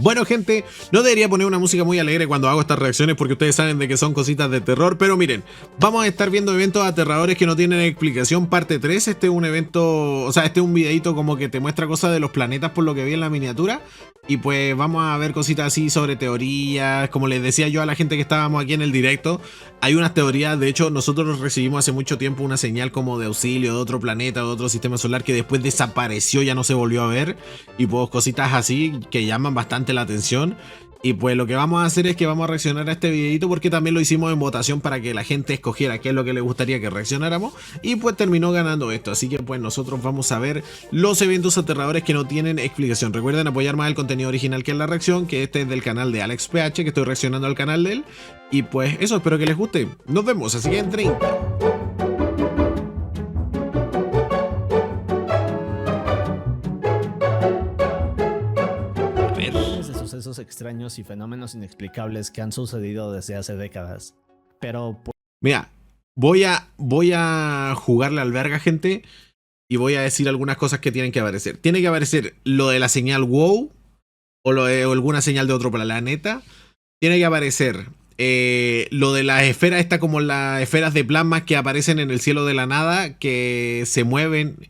Bueno, gente, no debería poner una música muy alegre cuando hago estas reacciones porque ustedes saben de que son cositas de terror, pero miren, vamos a estar viendo eventos aterradores que no tienen explicación, parte 3. Este es un evento, o sea, este es un videito como que te muestra cosas de los planetas por lo que vi en la miniatura. Y pues vamos a ver cositas así sobre teorías. Como les decía yo a la gente que estábamos aquí en el directo, hay unas teorías. De hecho, nosotros recibimos hace mucho tiempo una señal como de auxilio de otro planeta, de otro sistema solar, que después desapareció, ya no se volvió a ver. Y pues cositas así que llaman bastante la atención. Y pues lo que vamos a hacer es que vamos a reaccionar a este videito porque también lo hicimos en votación para que la gente escogiera qué es lo que le gustaría que reaccionáramos. Y pues terminó ganando esto. Así que pues nosotros vamos a ver los eventos aterradores que no tienen explicación. Recuerden apoyar más el contenido original que en la reacción, que este es del canal de AlexPH, que estoy reaccionando al canal de él. Y pues eso, espero que les guste. Nos vemos, así que en 30. Sucesos extraños y fenómenos inexplicables que han sucedido desde hace décadas. Pero mira, voy a jugarle al verga, gente, y voy a decir algunas cosas que tienen que aparecer. Tiene que aparecer lo de la señal WOW o alguna señal de otro planeta. Tiene que aparecer lo de las esferas, como las esferas de plasma que aparecen en el cielo de la nada, que se mueven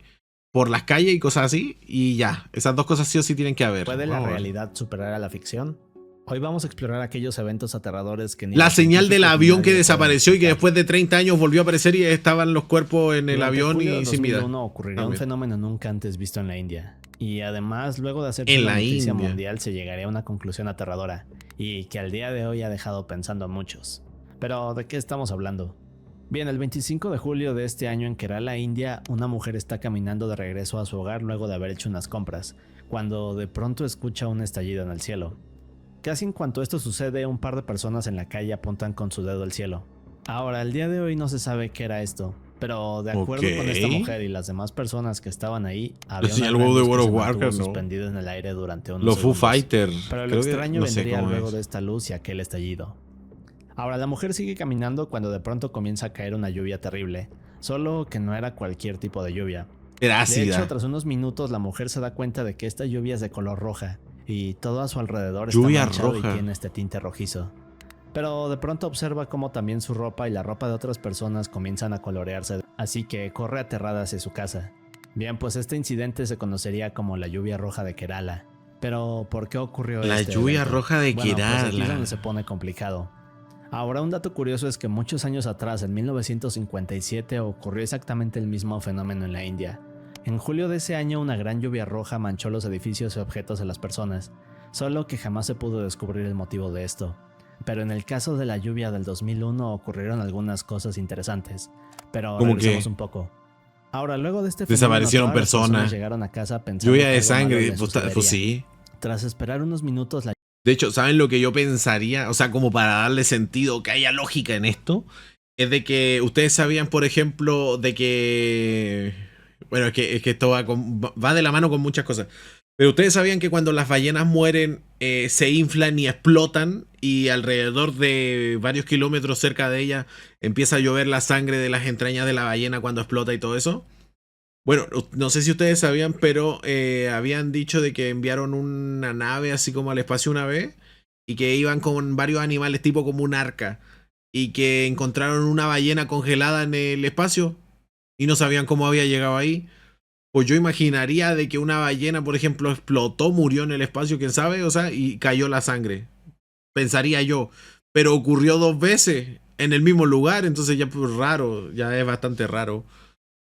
por las calles y cosas así, y ya, esas dos cosas sí o sí tienen que haber. ¿Puede la realidad superar a la ficción? Hoy vamos a explorar aquellos eventos aterradores que... La señal del avión que desapareció y que después de 30 años volvió a aparecer y estaban los cuerpos en el avión y sin vida. En 2001 ocurriría un fenómeno nunca antes visto en la India. Y además, luego de hacerse una noticia mundial, se llegaría a una conclusión aterradora, y que al día de hoy ha dejado pensando a muchos. Pero, ¿de qué estamos hablando? Bien, el 25 de julio de este año en Kerala, India, una mujer está caminando de regreso a su hogar luego de haber hecho unas compras, cuando de pronto escucha un estallido en el cielo. Casi en cuanto esto sucede, un par de personas en la calle apuntan con su dedo al cielo. Ahora, al día de hoy no se sabe qué era esto, pero de acuerdo con esta mujer y las demás personas que estaban ahí, había una luz que se mantuvo suspendida en el aire durante unos segundos. Los Foo Fighters. Pero lo extraño vendría luego de esta luz y aquel estallido. Ahora, la mujer sigue caminando cuando de pronto comienza a caer una lluvia terrible, solo que no era cualquier tipo de lluvia. Era ácida. De hecho, tras unos minutos la mujer se da cuenta de que esta lluvia es de color roja y todo a su alrededor está manchado y tiene este tinte rojizo. Pero de pronto observa cómo también su ropa y la ropa de otras personas comienzan a colorearse, así que corre aterrada hacia su casa. Bien, pues este incidente se conocería como la lluvia roja de Kerala. Pero, ¿por qué ocurrió la lluvia roja de Kerala? Pues aquí es donde se pone complicado. Ahora, un dato curioso es que muchos años atrás, en 1957, ocurrió exactamente el mismo fenómeno en la India. En julio de ese año, una gran lluvia roja manchó los edificios y objetos de las personas, solo que jamás se pudo descubrir el motivo de esto. Pero en el caso de la lluvia del 2001 ocurrieron algunas cosas interesantes, pero regresemos un poco. Ahora, luego de este fenómeno, desaparecieron personas, llegaron a casa pensando lluvia de sangre, pues sí. Tras esperar unos minutos, de hecho, ¿saben lo que yo pensaría? O sea, como para darle sentido, que haya lógica en esto, es de que ustedes sabían, por ejemplo, de que... Bueno, es que esto va de la mano con muchas cosas. Pero ustedes sabían que cuando las ballenas mueren, se inflan y explotan, y alrededor de varios kilómetros cerca de ellas empieza a llover la sangre de las entrañas de la ballena cuando explota y todo eso. Bueno, no sé si ustedes sabían, pero habían dicho de que enviaron una nave así como al espacio una vez y que iban con varios animales tipo como un arca y que encontraron una ballena congelada en el espacio y no sabían cómo había llegado ahí. Pues yo imaginaría de que una ballena, por ejemplo, explotó, murió en el espacio, quién sabe, o sea, y cayó la sangre. Pensaría yo. Pero ocurrió 2 veces en el mismo lugar, entonces ya pues raro, ya es bastante raro.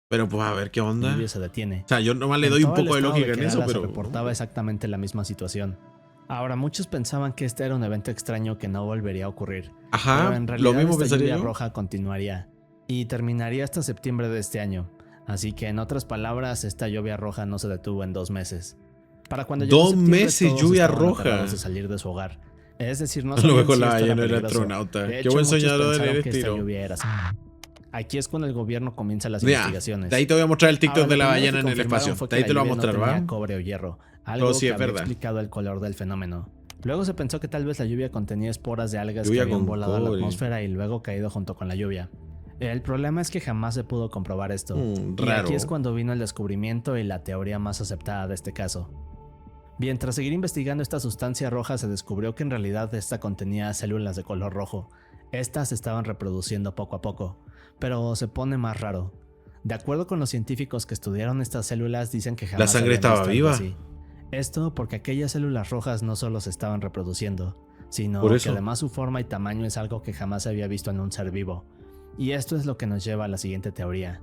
Pero pues a ver qué onda. Se detiene. O sea, yo nomás le doy un poco de lógica en eso, pero... Se reportaba exactamente la misma situación. Ahora, muchos pensaban que este era un evento extraño que no volvería a ocurrir. Ajá, pero en realidad lo mismo esta pensaría lluvia yo. roja continuaría y terminaría hasta septiembre de este año. Así que, en otras palabras, esta lluvia roja no se detuvo en 2 meses. Para cuando llegó 2 meses lluvia roja. De salir de su hogar. Es decir, no lo sabían con si la esto era ballena era peligroso. astronauta. De Qué hecho, buen muchos soñador pensaron eres, que esta tiro. lluvia era así. Aquí es cuando el gobierno comienza las Mira, investigaciones. de ahí te voy a mostrar el TikTok Ahora, de la lo primero ballena que en el espacio. confirmaron fue De ahí que te lo la voy a lluvia mostrar, no tenía ¿va? cobre o hierro, algo sí, que es habría verdad. explicado el color del fenómeno. Luego se pensó que tal vez la lluvia contenía esporas de algas Lluvia que habían con volado a la cobre. atmósfera y luego caído junto con la lluvia. El problema es que jamás se pudo comprobar esto. Y Raro. aquí es cuando vino el descubrimiento y la teoría más aceptada de este caso. Bien, tras seguir investigando esta sustancia roja se descubrió que en realidad esta contenía células de color rojo. Estas se estaban reproduciendo poco a poco, pero se pone más raro. De acuerdo con los científicos que estudiaron estas células, dicen que jamás la sangre estaba viva. Así. Esto porque aquellas células rojas no solo se estaban reproduciendo, sino que además su forma y tamaño es algo que jamás se había visto en un ser vivo. Y esto es lo que nos lleva a la siguiente teoría.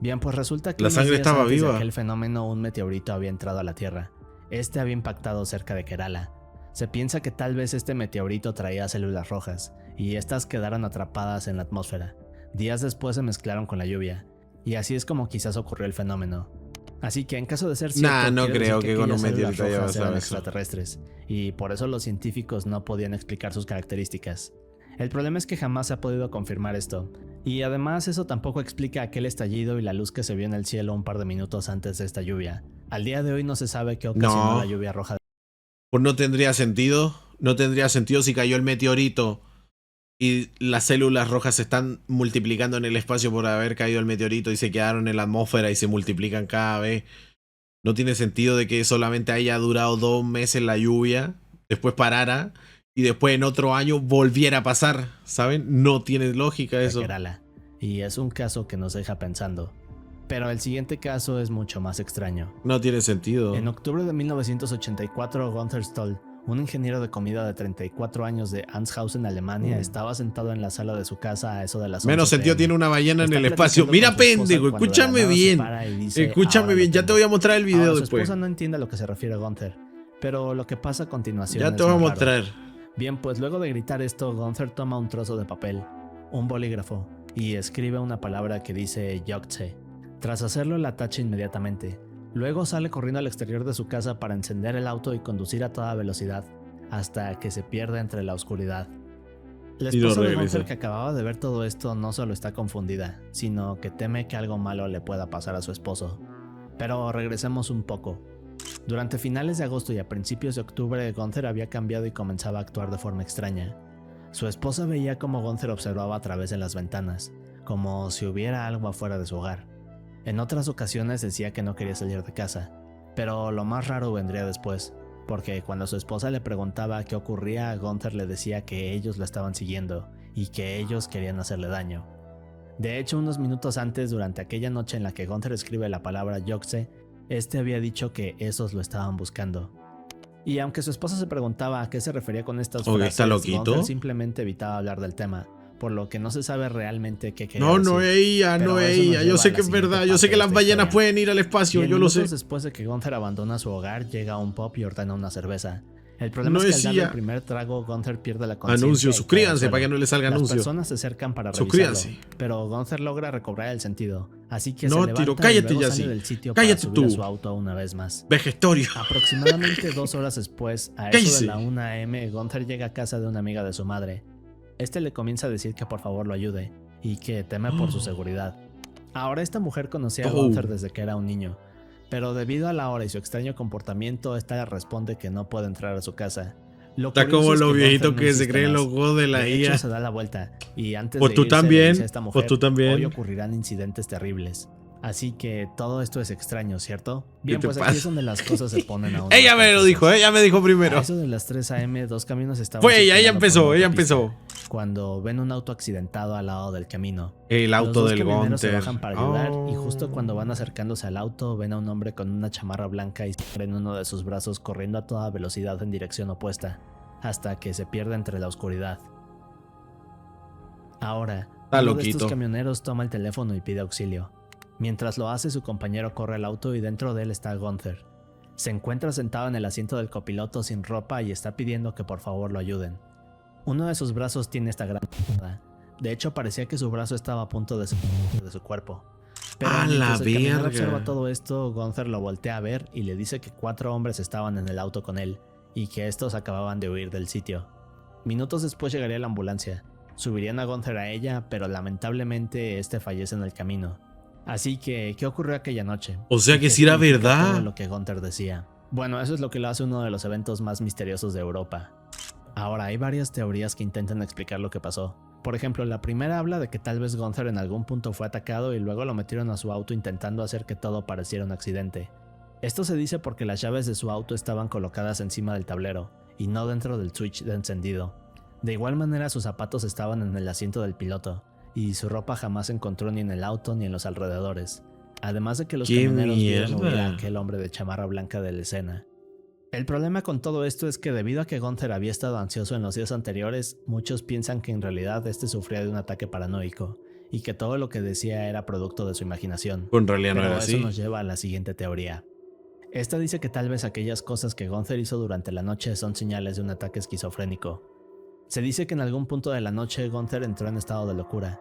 Bien, pues resulta que la sangre estaba viva. De aquel fenómeno, un meteorito había entrado a la Tierra. Este había impactado cerca de Kerala. Se piensa que tal vez este meteorito traía células rojas, y estas quedaron atrapadas en la atmósfera. Días después se mezclaron con la lluvia, y así es como quizás ocurrió el fenómeno. Así que en caso de ser cierto, no creo que con un meteorito haya pasado eso. Extraterrestres, y por eso los científicos no podían explicar sus características. El problema es que jamás se ha podido confirmar esto, y además eso tampoco explica aquel estallido y la luz que se vio en el cielo un par de minutos antes de esta lluvia. Al día de hoy no se sabe qué ocasionó la lluvia roja. Pues no tendría sentido. No tendría sentido si cayó el meteorito y las células rojas se están multiplicando en el espacio por haber caído el meteorito y se quedaron en la atmósfera y se multiplican cada vez. No tiene sentido de que solamente haya durado 2 meses la lluvia, después parara y después en otro año volviera a pasar, ¿saben? No tiene lógica eso. Y es un caso que nos deja pensando. Pero el siguiente caso es mucho más extraño. No tiene sentido. En octubre de 1984, Gunther Stoll, un ingeniero de comida de 34 años de Anshausen, Alemania, estaba sentado en la sala de su casa a eso de las 11 Menos sentido tiene una ballena en el espacio. Mira, pendejo, escúchame bien. Escúchame bien, ya te voy a mostrar el video después. Su esposa no entiende a lo que se refiere Gunther, pero lo que pasa a continuación ya te voy a mostrar. Bien, pues luego de gritar esto, Gunther toma un trozo de papel, un bolígrafo, y escribe una palabra que dice Yogtse. Tras hacerlo, la tacha inmediatamente. Luego sale corriendo al exterior de su casa para encender el auto y conducir a toda velocidad, hasta que se pierde entre la oscuridad. La esposa de Gunther, que acababa de ver todo esto, no solo está confundida, sino que teme que algo malo le pueda pasar a su esposo. Pero regresemos un poco. Durante finales de agosto y a principios de octubre, Gunther había cambiado y comenzaba a actuar de forma extraña. Su esposa veía cómo Gunther observaba a través de las ventanas, como si hubiera algo afuera de su hogar. En otras ocasiones decía que no quería salir de casa, pero lo más raro vendría después, porque cuando su esposa le preguntaba qué ocurría, Gunther le decía que ellos lo estaban siguiendo y que ellos querían hacerle daño. De hecho, unos minutos antes, durante aquella noche en la que Gunther escribe la palabra Yogtse, este había dicho que esos lo estaban buscando. Y aunque su esposa se preguntaba a qué se refería con estas frases, Gunther simplemente evitaba hablar del tema, por lo que no se sabe realmente qué quería decir. No es ella. Yo sé que es verdad. Yo sé que las ballenas pueden ir al espacio. Yo lo sé. Después de que Gunther abandona su hogar, llega a un pub y ordena una cerveza. El problema es que al darle el primer trago, Gunther pierde la conciencia. Anuncios, suscríbanse para que no le salga anuncio. Las personas se acercan para revisarlo, pero Gunther logra recobrar el sentido. Así que se levanta cállate y luego ya, sale del sitio para subir a su auto una vez más. Vejestorio. Aproximadamente 2 horas después, a eso de la 1 a.m., Gunther llega a casa de una amiga de su madre. Este le comienza a decir que por favor lo ayude y que teme por su seguridad. Ahora esta mujer conocía a Gunther desde que era un niño, pero debido a la hora y su extraño comportamiento, esta le responde que no puede entrar a su casa. Está como los viejitos que se creen los juegos de la IA. Se da la vuelta y antes pues de tú irse, también, le dice a esta mujer, pues tú también. Hoy ocurrirán incidentes terribles. Así que todo esto es extraño, ¿cierto? Bien, pues aquí es donde las cosas se ponen aún. Ella me lo dijo, ella me dijo primero. A eso de las 3 a.m., 2 camiones estaban... Fue ella empezó. Cuando ven un auto accidentado al lado del camino. El auto del Gunther. Se bajan para ayudar y justo cuando van acercándose al auto, ven a un hombre con una chamarra blanca y en uno de sus brazos corriendo a toda velocidad en dirección opuesta, hasta que se pierde entre la oscuridad. Ahora, uno de estos camioneros toma el teléfono y pide auxilio. Mientras lo hace, su compañero corre al auto y dentro de él está Gunther. Se encuentra sentado en el asiento del copiloto sin ropa y está pidiendo que por favor lo ayuden. Uno de sus brazos tiene esta gran... De hecho, parecía que su brazo estaba a punto de su cuerpo. Pero mientras el camionero observa todo esto, Gunther lo voltea a ver y le dice que 4 hombres estaban en el auto con él y que estos acababan de huir del sitio. Minutos después llegaría la ambulancia. Subirían a Gunther a ella, pero lamentablemente este fallece en el camino. Así que, ¿qué ocurrió aquella noche? O sea que sí era verdad. Todo lo que Gunther decía. Bueno, eso es lo que lo hace uno de los eventos más misteriosos de Europa. Ahora, hay varias teorías que intentan explicar lo que pasó. Por ejemplo, la primera habla de que tal vez Gunther en algún punto fue atacado y luego lo metieron a su auto intentando hacer que todo pareciera un accidente. Esto se dice porque las llaves de su auto estaban colocadas encima del tablero y no dentro del switch de encendido. De igual manera, sus zapatos estaban en el asiento del piloto y su ropa jamás se encontró ni en el auto ni en los alrededores. Además de que los camioneros vieron huir a aquel hombre de chamarra blanca de la escena. El problema con todo esto es que debido a que Gunther había estado ansioso en los días anteriores, muchos piensan que en realidad sufría de un ataque paranoico y que todo lo que decía era producto de su imaginación. Pues en realidad no era así. Eso nos lleva a la siguiente teoría. Esta dice que tal vez aquellas cosas que Gunther hizo durante la noche son señales de un ataque esquizofrénico. Se dice que en algún punto de la noche Gunther entró en estado de locura.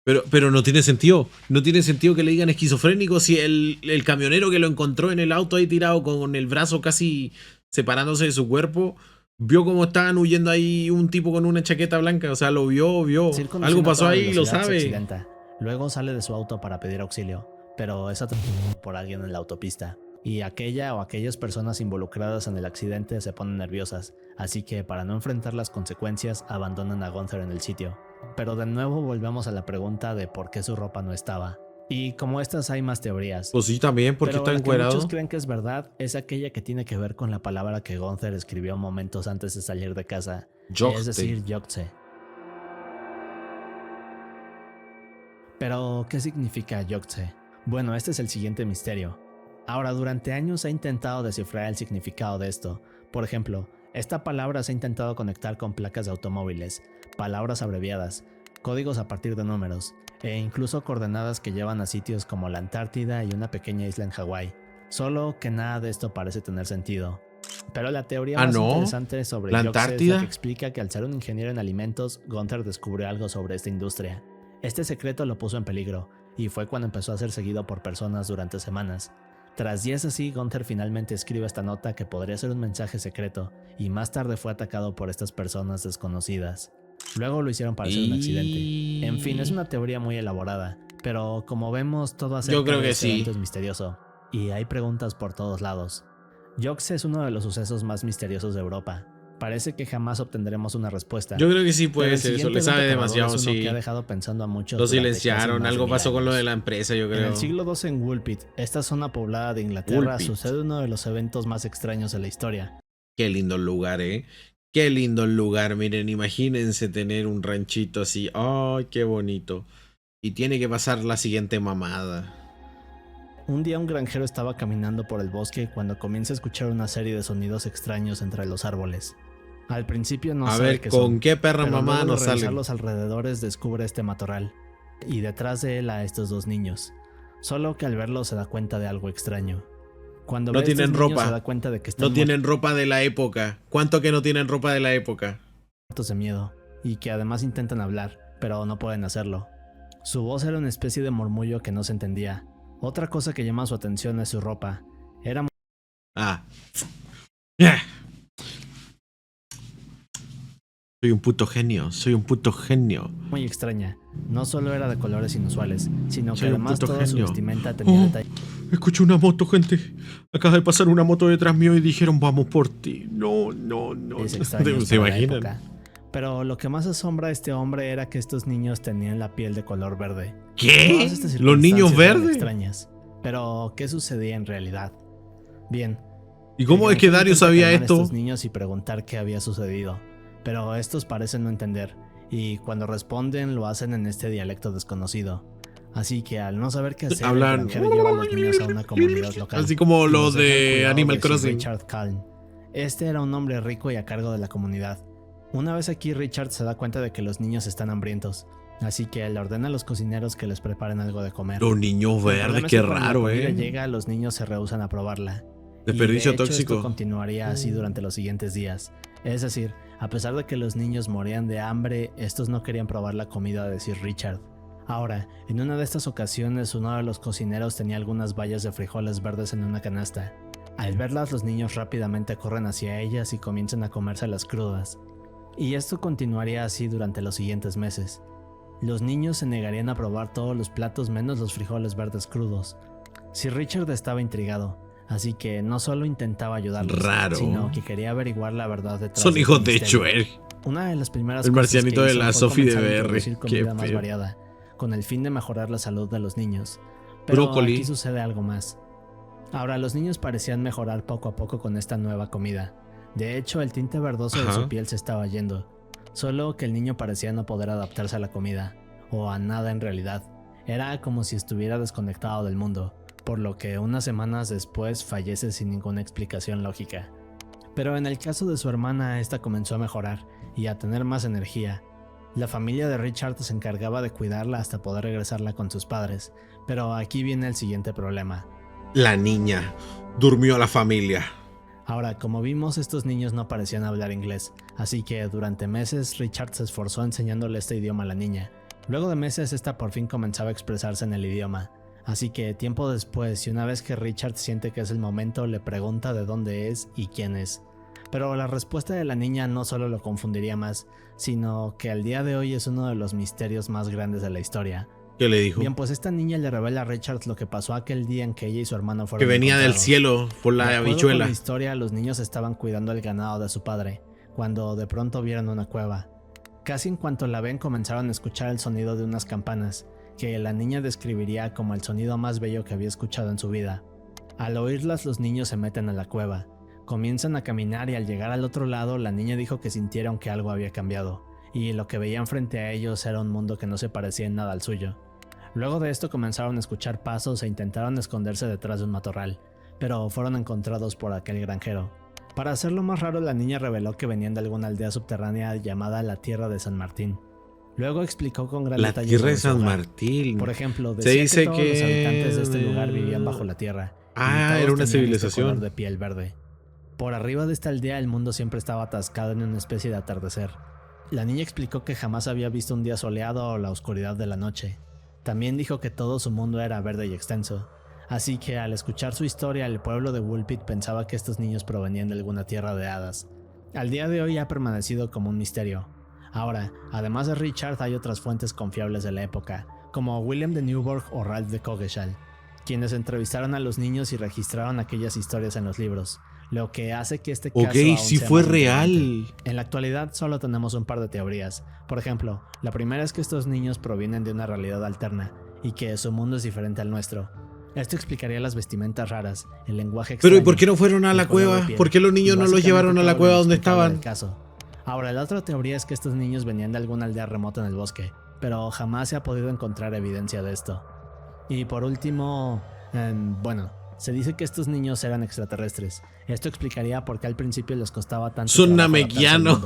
Pero no tiene sentido. No tiene sentido que le digan esquizofrénico si el camionero que lo encontró en el auto ahí tirado con el brazo casi separándose de su cuerpo, vio cómo estaban huyendo ahí un tipo con una chaqueta blanca. O sea, lo vio. Algo pasó ahí, lo sabe. Luego sale de su auto para pedir auxilio, pero es atrapado por alguien en la autopista. Y aquella o aquellas personas involucradas en el accidente se ponen nerviosas, así que para no enfrentar las consecuencias abandonan a Gunther en el sitio. Pero de nuevo volvemos a la pregunta de por qué su ropa no estaba. Y como estas hay más teorías. Pues sí, también, porque está encuerado. Muchos creen que es verdad, es aquella que tiene que ver con la palabra que Gunther escribió momentos antes de salir de casa. Es decir, Yokse. Pero, ¿qué significa Yokse? Bueno, este es el siguiente misterio. Ahora, durante años se ha intentado descifrar el significado de esto. Por ejemplo, esta palabra se ha intentado conectar con placas de automóviles, palabras abreviadas, códigos a partir de números, e incluso coordenadas que llevan a sitios como la Antártida y una pequeña isla en Hawái. Solo que nada de esto parece tener sentido. Pero la teoría más interesante sobre Yokse es la que explica que al ser un ingeniero en alimentos, Gunther descubrió algo sobre esta industria. Este secreto lo puso en peligro, y fue cuando empezó a ser seguido por personas durante semanas. Tras días así, Gunther finalmente escribe esta nota que podría ser un mensaje secreto, y más tarde fue atacado por estas personas desconocidas. Luego lo hicieron parecer un accidente. En fin, es una teoría muy elaborada, pero como vemos, todo acerca de este evento es misterioso, y hay preguntas por todos lados. Yokse es uno de los sucesos más misteriosos de Europa. Parece que jamás obtendremos una respuesta. Yo creo que sí puede ser eso, le sabe demasiado, sí. Que ha dejado pensando a muchos. Lo silenciaron, algo pasó con lo de la empresa, yo creo. En el siglo II en Woolpit, esta zona poblada de Inglaterra, sucede uno de los eventos más extraños de la historia. Qué lindo lugar, Qué lindo lugar, miren, imagínense tener un ranchito así. ¡Ay, qué bonito! Y tiene que pasar la siguiente mamada. Un día un granjero estaba caminando por el bosque cuando comienza a escuchar una serie de sonidos extraños entre los árboles. Al principio no sabe qué son. A ver, ¿con qué perra mamá nos sale? A los alrededores descubre este matorral, y detrás de él a estos dos niños. Solo que al verlo se da cuenta de algo extraño. Cuando no tienen ropa. Se da cuenta de que están no tienen ropa de la época. ¿Cuánto que no tienen ropa de la época? Muertos de miedo, y que además intentan hablar, pero no pueden hacerlo. Su voz era una especie de murmullo que no se entendía. Otra cosa que llama su atención es su ropa. Era Soy un puto genio. Muy extraña. No solo era de colores inusuales, sino que además toda su vestimenta tenía detalles. Escuché una moto, gente. Acaba de pasar una moto detrás mío y dijeron vamos por ti. No. ¿Se imaginan? Pero lo que más asombra a este hombre era que estos niños tenían la piel de color verde. ¿Qué? ¿Los niños verdes? Extrañas. Pero, ¿qué sucedía en realidad? Bien. ¿Y cómo es que Dario sabía esto? A estos niños y preguntar qué había sucedido. Pero estos parecen no entender, y cuando responden lo hacen en este dialecto desconocido. Así que al no saber qué hacer, hablan... el granjero lleva a los niños a una comunidad local. Así como los de Animal Crossing. Richard Calm. Este era un hombre rico y a cargo de la comunidad. Una vez aquí, Richard se da cuenta de que los niños están hambrientos, así que le ordena a los cocineros que les preparen algo de comer. Los niños verdes, qué raro, cuando llega, los niños se rehúsan a probarla. Desperdicio de hecho, tóxico. Esto continuaría así durante los siguientes días. Es decir, a pesar de que los niños morían de hambre, estos no querían probar la comida de Sir Richard. Ahora, en una de estas ocasiones, uno de los cocineros tenía algunas bayas de frijoles verdes en una canasta. Al verlas, los niños rápidamente corren hacia ellas y comienzan a comérselas crudas. Y esto continuaría así durante los siguientes meses. Los niños se negarían a probar todos los platos menos los frijoles verdes crudos. Sir Richard estaba intrigado, así que no solo intentaba ayudarlos, sino que quería averiguar la verdad detrás. Son hijos de Chuer. Una de las primeras el marcianito cosas que de la Sophie de BR. Comida más variada, con el fin de mejorar la salud de los niños. Pero aquí sucede algo más. Ahora, los niños parecían mejorar poco a poco con esta nueva comida. De hecho, el tinte verdoso de su piel se estaba yendo. Solo que el niño parecía no poder adaptarse a la comida, o a nada en realidad. Era como si estuviera desconectado del mundo, por lo que unas semanas después fallece sin ninguna explicación lógica. Pero en el caso de su hermana, esta comenzó a mejorar y a tener más energía. La familia de Richard se encargaba de cuidarla hasta poder regresarla con sus padres, pero aquí viene el siguiente problema. La niña durmió a la familia. Ahora, como vimos, estos niños no parecían hablar inglés, así que durante meses Richard se esforzó enseñándole este idioma a la niña. Luego de meses, esta por fin comenzaba a expresarse en el idioma, así que tiempo después, y una vez que Richard siente que es el momento, le pregunta de dónde es y quién es. Pero la respuesta de la niña no solo lo confundiría más, sino que al día de hoy es uno de los misterios más grandes de la historia. ¿Qué le dijo? Bien, pues esta niña le revela a Richard lo que pasó aquel día en que ella y su hermano fueron que venía encontrados. del cielo por la habichuela. En la historia, los niños estaban cuidando el ganado de su padre, cuando de pronto vieron una cueva. Casi en cuanto la ven, comenzaron a escuchar el sonido de unas campanas, que la niña describiría como el sonido más bello que había escuchado en su vida. Al oírlas, los niños se meten a la cueva. Comienzan a caminar y al llegar al otro lado, la niña dijo que sintieron que algo había cambiado, y lo que veían frente a ellos era un mundo que no se parecía en nada al suyo. Luego de esto comenzaron a escuchar pasos e intentaron esconderse detrás de un matorral, pero fueron encontrados por aquel granjero. Para hacerlo más raro, la niña reveló que venían de alguna aldea subterránea llamada la Tierra de San Martín. Luego explicó con gran detalle. La Tierra de San Martín. Por ejemplo, decía que todos los habitantes de este lugar vivían bajo la tierra. Era una civilización. Color de piel verde. Por arriba de esta aldea el mundo siempre estaba atascado en una especie de atardecer. La niña explicó que jamás había visto un día soleado o la oscuridad de la noche. También dijo que todo su mundo era verde y extenso, así que al escuchar su historia el pueblo de Woolpit pensaba que estos niños provenían de alguna tierra de hadas. Al día de hoy ha permanecido como un misterio. Ahora, además de Richard, hay otras fuentes confiables de la época, como William de Newburgh o Ralph de Coggeshall, quienes entrevistaron a los niños y registraron aquellas historias en los libros, lo que hace que este caso aún sí sea fue más real. interesante. En la actualidad solo tenemos un par de teorías. Por ejemplo, la primera es que estos niños provienen de una realidad alterna y que su mundo es diferente al nuestro. Esto explicaría las vestimentas raras, el lenguaje extraño. Pero ¿y por qué no fueron a la cueva? ¿Por qué los niños no los llevaron a la cueva donde estaban? Ahora, la otra teoría es que estos niños venían de alguna aldea remota en el bosque, pero jamás se ha podido encontrar evidencia de esto. Y por último, se dice que estos niños eran extraterrestres. Esto explicaría por qué al principio les costaba tanto. Son namequianos.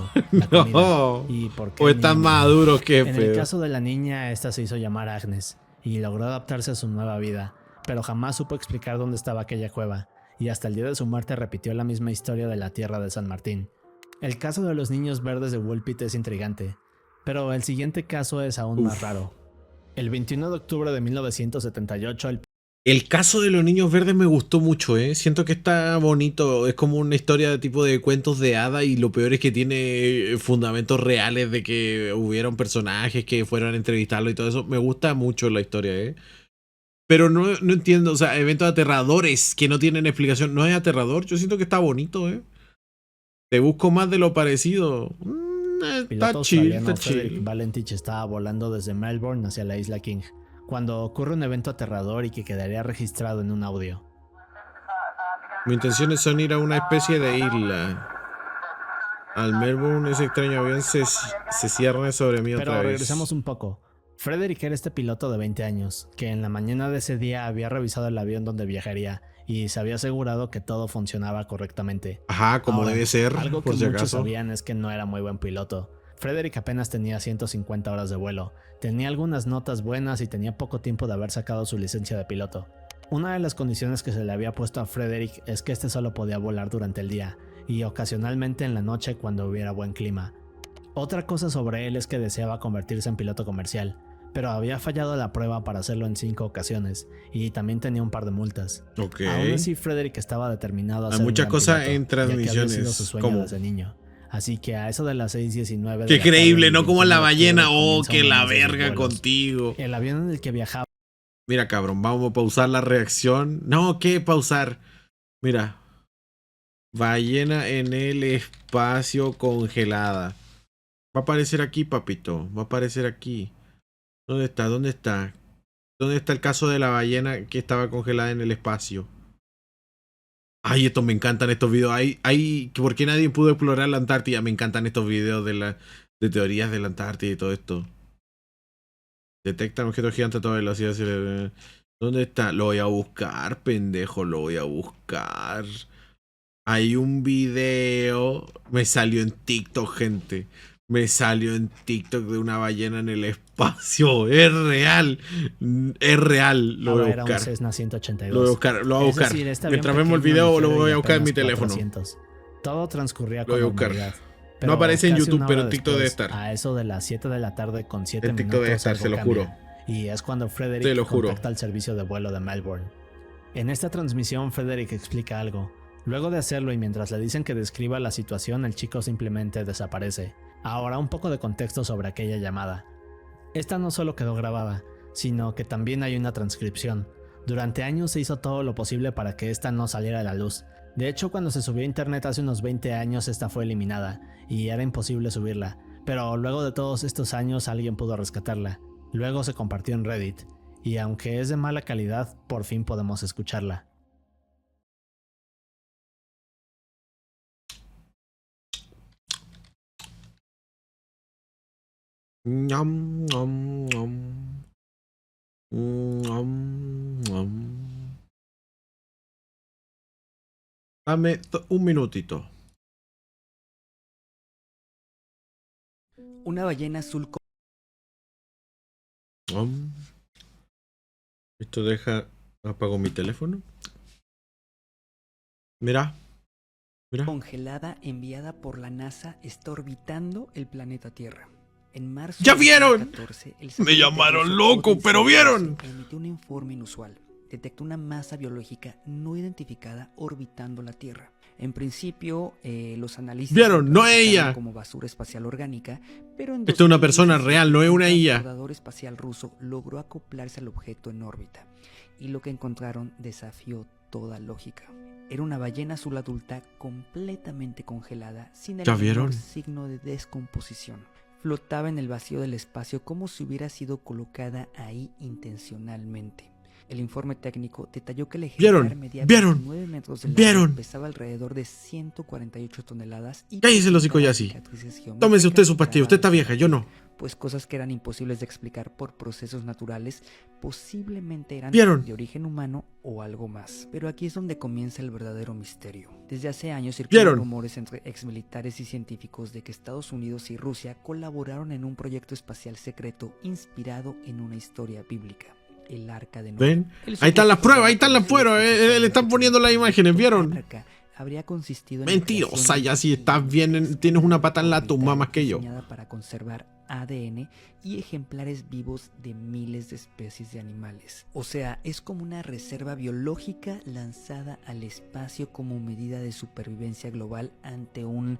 No. O están maduros que. En el caso de la niña, esta se hizo llamar Agnes y logró adaptarse a su nueva vida, pero jamás supo explicar dónde estaba aquella cueva, y hasta el día de su muerte repitió la misma historia de la Tierra de San Martín. El caso de los niños verdes de Woolpit es intrigante, pero el siguiente caso es aún más raro. El 21 de octubre de 1978, el caso de los niños verdes me gustó mucho, Siento que está bonito. Es como una historia de tipo de cuentos de hada y lo peor es que tiene fundamentos reales de que hubieron personajes que fueron a entrevistarlo y todo eso. Me gusta mucho la historia, Pero no entiendo, o sea, eventos aterradores que no tienen explicación. ¿No es aterrador? Yo siento que está bonito, Te busco más de lo parecido. Está chill, está chill. Frederick Valentich estaba volando desde Melbourne hacia la isla King, cuando ocurre un evento aterrador y que quedaría registrado en un audio. Mi intención es ir a una especie de isla. Al Melbourne, ese extraño avión se cierne sobre mí otra vez. Pero regresamos un poco. Frederick era este piloto de 20 años, que en la mañana de ese día había revisado el avión donde viajaría y se había asegurado que todo funcionaba correctamente. Ajá, como debe ser. Algo que muchos sabían es que no era muy buen piloto. Frederick apenas tenía 150 horas de vuelo, tenía algunas notas buenas y tenía poco tiempo de haber sacado su licencia de piloto. Una de las condiciones que se le había puesto a Frederick es que este solo podía volar durante el día y ocasionalmente en la noche cuando hubiera buen clima. Otra cosa sobre él es que deseaba convertirse en piloto comercial, pero había fallado la prueba para hacerlo en 5 ocasiones y también tenía un par de multas. Okay. Aún así, Frederick estaba determinado a ser muchas cosas en transmisiones, ya que había sido su sueño desde niño. Así que a eso de las 6:19. ¡Qué creíble! No como la ballena. ¡Oh, que la verga contigo! El avión en el que viajaba. Mira, cabrón, vamos a pausar la reacción. No, ¿qué pausar? Mira. Ballena en el espacio congelada. Va a aparecer aquí, papito. Va a aparecer aquí. ¿Dónde está? ¿Dónde está? ¿Dónde está el caso de la ballena que estaba congelada en el espacio? Ay, estos me encantan estos videos. ¿Por qué nadie pudo explorar la Antártida? Me encantan estos videos de teorías de la Antártida y todo esto. Detectan objetos gigantes a toda velocidad. ¿Dónde está? Lo voy a buscar, pendejo. Lo voy a buscar. Hay un video. Me salió en TikTok, gente. Me salió en TikTok de una ballena en el espacio. Es real. Es real. Lo voy a buscar. Era un Cessna 182. Lo voy a buscar. Lo voy a buscar. Decir, mientras vemos el video, lo voy a buscar en mi teléfono. 400. Todo transcurría con normalidad. No aparece en YouTube, pero en TikTok debe estar. A eso de las 7 de la tarde con 7 en minutos. TikTok debe estar, se lo juro. Y es cuando Frederick contacta al servicio de vuelo de Melbourne. En esta transmisión, Frederick explica algo. Luego de hacerlo y mientras le dicen que describa la situación, el chico simplemente desaparece. Ahora un poco de contexto sobre aquella llamada. Esta no solo quedó grabada, sino que también hay una transcripción. Durante años se hizo todo lo posible para que esta no saliera a la luz. De hecho, cuando se subió a internet hace unos 20 años, esta fue eliminada, y era imposible subirla. Pero luego de todos estos años alguien pudo rescatarla. Luego se compartió en Reddit, y aunque es de mala calidad, por fin podemos escucharla. Nom, nom, nom. Nom, nom. Dame un minutito. Una ballena azul. Esto deja. Apago mi teléfono. Mira. Congelada enviada por la NASA está orbitando el planeta Tierra. En marzo ¡Ya vieron! 2014, Me llamaron loco, pero vieron. Emitió un informe inusual. Detectó una masa biológica no identificada orbitando la Tierra. En principio, los analistas vieron, no es ella. Como basura espacial orgánica, pero en esta es una persona real, no es una IA. El transportador espacial ruso logró acoplarse al objeto en órbita y lo que encontraron desafió toda lógica. Era una ballena azul adulta completamente congelada, sin el menor signo de descomposición. Flotaba en el vacío del espacio como si hubiera sido colocada ahí intencionalmente. El informe técnico detalló que el ejemplar medía 9 metros de largo, pesaba alrededor de 148 toneladas y cállese los hocico ya así. Tómese usted su pastilla, usted está vieja, yo no. Pues cosas que eran imposibles de explicar por procesos naturales posiblemente eran de origen humano o algo más. Pero aquí es donde comienza el verdadero misterio. Desde hace años circulan rumores entre exmilitares y científicos de que Estados Unidos y Rusia colaboraron en un proyecto espacial secreto inspirado en una historia bíblica. El arca de Noé. ¿Ven? Ahí están las pruebas, le están poniendo las imágenes, ¿vieron? El arca habría consistido en mentirosa, ya si estás bien, tienes una pata en la tumba más que yo. Para conservar ADN y ejemplares vivos de miles de especies de animales. O sea, es como una reserva biológica lanzada al espacio como medida de supervivencia global ante un,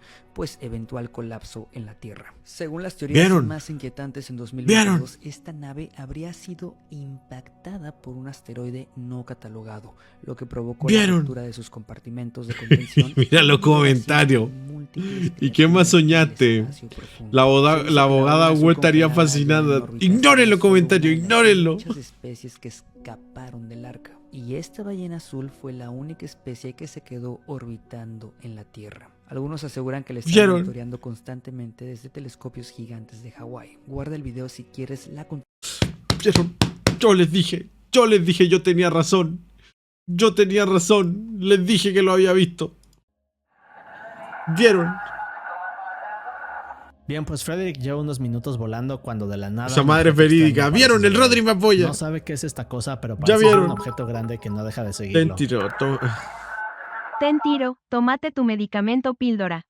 eventual colapso en la Tierra. Según las teorías más inquietantes, en 2022 esta nave habría sido impactada por un asteroide no catalogado, lo que provocó la ruptura de sus compartimentos de contención. Mira los comentarios. ¿Y qué más soñaste? La abogada Wu estaría fascinada. Ignoren los comentarios, ignórenlo. Muchas especies que escaparon del arca. Y esta ballena azul fue la única especie que se quedó orbitando en la Tierra. Algunos aseguran que le están monitoreando constantemente desde telescopios gigantes de Hawái. Guarda el video si quieres la... Yo les dije, yo tenía razón. Les dije que lo había visto. ¿Vieron? Bien, pues Frederick lleva unos minutos volando cuando de la nada... Esa madre es verídica. ¿Vieron? El Rodri me apoya. No sabe qué es esta cosa, pero parece un objeto grande que no deja de seguirlo. Ten tiro, tómate tu medicamento píldora.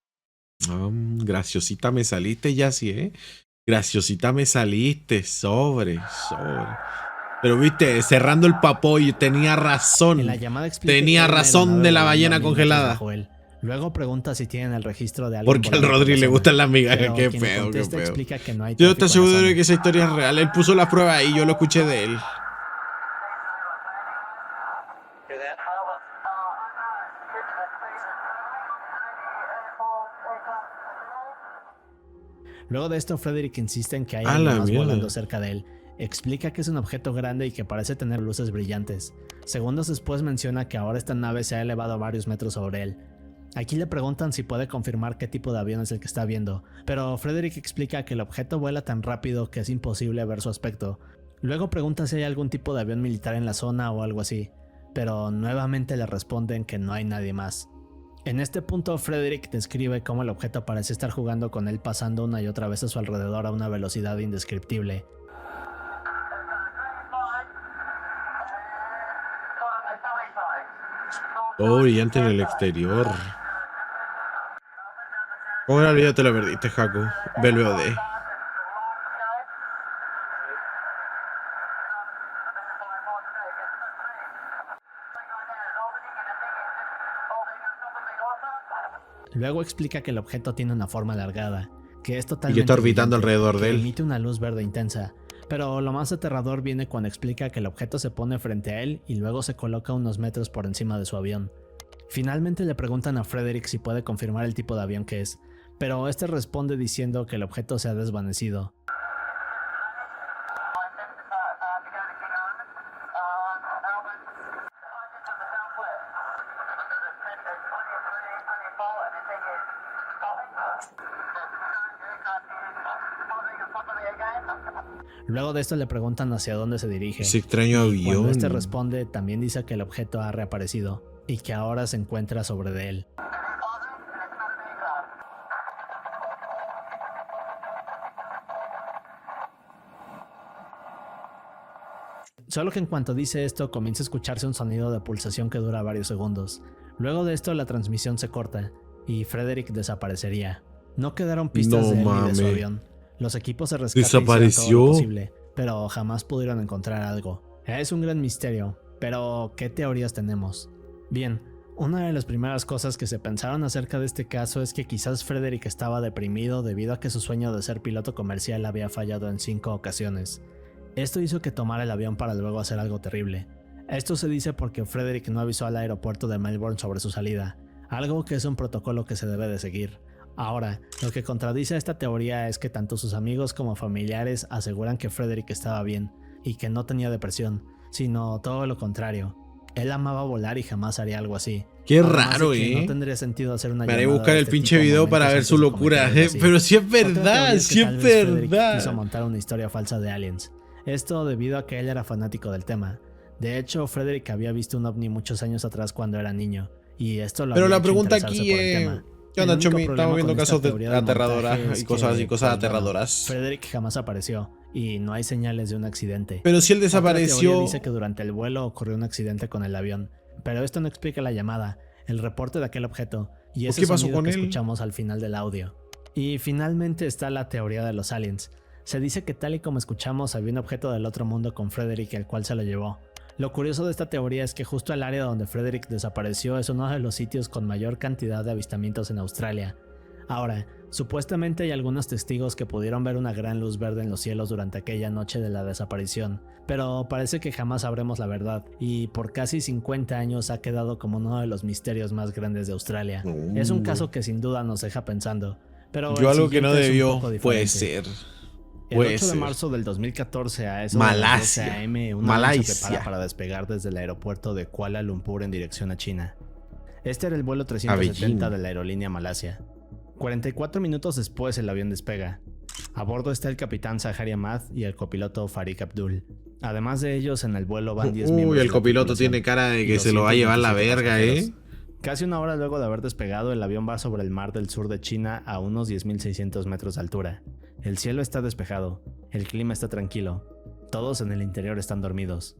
Graciosita me saliste ya sí, ¿eh? Graciosita me saliste, sobre. Pero viste, cerrando el papoy, tenía razón. Tenía razón de la ballena congelada. Luego pregunta si tienen el registro de alguien. Porque al Rodri le gustan las migajas. Qué pedo, qué pedo. Que no hay yo te aseguro de que esa historia es real. Él puso la prueba y yo lo escuché de él. Luego de esto, Frederick insiste en que hay alguien más volando cerca de él. Explica que es un objeto grande y que parece tener luces brillantes. Segundos después menciona que ahora esta nave se ha elevado varios metros sobre él. Aquí le preguntan si puede confirmar qué tipo de avión es el que está viendo, pero Frederick explica que el objeto vuela tan rápido que es imposible ver su aspecto. Luego pregunta si hay algún tipo de avión militar en la zona o algo así, pero nuevamente le responden que no hay nadie más. En este punto Frederick describe cómo el objeto parece estar jugando con él, pasando una y otra vez a su alrededor a una velocidad indescriptible. Oh, brillante en el exterior. ¿Cómo la vida te la perdiste, Jaco? Ve el VOD. Luego explica que el objeto tiene una forma alargada, que es Y totalmente que está orbitando alrededor de él. emite una luz verde intensa, pero lo más aterrador viene cuando explica que el objeto se pone frente a él y luego se coloca unos metros por encima de su avión. Finalmente le preguntan a Frederick si puede confirmar el tipo de avión que es, pero este responde diciendo que el objeto se ha desvanecido. Luego de esto le preguntan hacia dónde se dirige. Ese extraño avión. Cuando este responde, también dice que el objeto ha reaparecido y que ahora se encuentra sobre de él. Solo que en cuanto dice esto, comienza a escucharse un sonido de pulsación que dura varios segundos. Luego de esto, la transmisión se corta y Frederick desaparecería. No quedaron pistas de él ni de su avión. Los equipos de rescate desapareció. hicieron todo lo posible, pero jamás pudieron encontrar algo. Es un gran misterio, pero ¿qué teorías tenemos? Bien, una de las primeras cosas que se pensaron acerca de este caso es que quizás Frederick estaba deprimido debido a que su sueño de ser piloto comercial había fallado en 5 ocasiones. Esto hizo que tomara el avión para luego hacer algo terrible. Esto se dice porque Frederick no avisó al aeropuerto de Melbourne sobre su salida, algo que es un protocolo que se debe de seguir. Ahora, lo que contradice esta teoría es que tanto sus amigos como familiares aseguran que Frederick estaba bien y que no tenía depresión, sino todo lo contrario. Él amaba volar y jamás haría algo así. Qué raro, No tendría sentido hacer una Me haré buscar el pinche video para ver su locura, pero si es verdad, si es verdad. Quiso montar una historia falsa de aliens. Esto debido a que él era fanático del tema. De hecho, Frederick había visto un ovni muchos años atrás cuando era niño, y esto lo Pero había la hecho pregunta interesarse aquí por el es... tema. ¿Qué onda, El único Chomi? problema Estamos viendo con esta casos teoría del aterradoras montaje y cosas es que, cosas aterradoras. Frederick jamás apareció y no hay señales de un accidente. Pero si él Otra desapareció... teoría dice que durante el vuelo ocurrió un accidente con el avión, pero esto no explica la llamada, el reporte de aquel objeto y ese ¿Qué pasó sonido con que él? escuchamos al final del audio. Y finalmente está la teoría de los aliens. Se dice que tal y como escuchamos había un objeto del otro mundo con Frederick el cual se lo llevó. Lo curioso de esta teoría es que justo el área donde Frederick desapareció es uno de los sitios con mayor cantidad de avistamientos en Australia. Ahora, supuestamente hay algunos testigos que pudieron ver una gran luz verde en los cielos durante aquella noche de la desaparición, pero parece que jamás sabremos la verdad, y por casi 50 años ha quedado como uno de los misterios más grandes de Australia. Es un caso que sin duda nos deja pensando, pero Yo algo que no siguiente es un debió, poco puede diferente. ser. El 8 de marzo del 2014 a eso Malasia. de las 12 AM, un avión se prepara para despegar desde el aeropuerto de Kuala Lumpur en dirección a China. Este era el vuelo 370 de la aerolínea Malasia. 44 minutos después el avión despega. A bordo está el capitán Zahari Ahmad y el copiloto Farik Abdul. Además de ellos, en el vuelo van 10 miembros. Uy, el de la copiloto tripulación tiene cara de y que se lo va a llevar la 227 verga, pasajeros. Casi una hora luego de haber despegado, el avión va sobre el mar del sur de China a unos 10.600 metros de altura. El cielo está despejado, el clima está tranquilo, todos en el interior están dormidos.